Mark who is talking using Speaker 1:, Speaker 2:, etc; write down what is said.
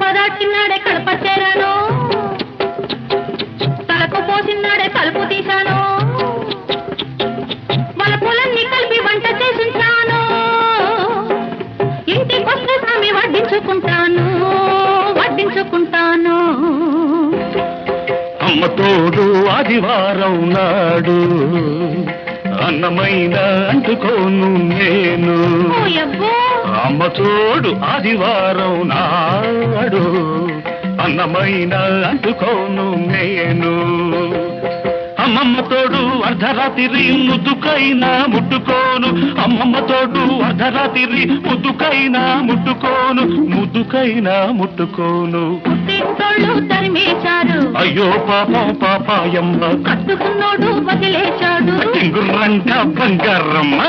Speaker 1: పదాటినాడే కడప చేరాను, తలకు పోసినాడే తలుపు తీశాను, వలపులన్నీ కలిపి వంట చేసించాను, ఇంటికొస్తే స్వామి వడ్డించుకుంటాను వడ్డించుకుంటాను.
Speaker 2: అమ్మ తోడు ఆదివారం నాడు అన్నమైన అంటుకోను నేను. అమ్మ తోడు ఆదివారం నాడు అన్నమైన అంటుకోను నేను. అమ్మమ్మ తోడు అర్ధరాత్రి ముద్దుకైనా ముట్టుకోను, అమ్మమ్మ తోడు అర్ధరాత్రి ముద్దుకైనా ముట్టుకోను, ముద్దుకైనా ముట్టుకోను.
Speaker 1: తరిమేశారు
Speaker 2: అయ్యో పాపం పాపాయమ్మ,
Speaker 1: కట్టుకున్నోడు వదిలేశాడు.
Speaker 2: గుర్రంగా బంగారమ్మ.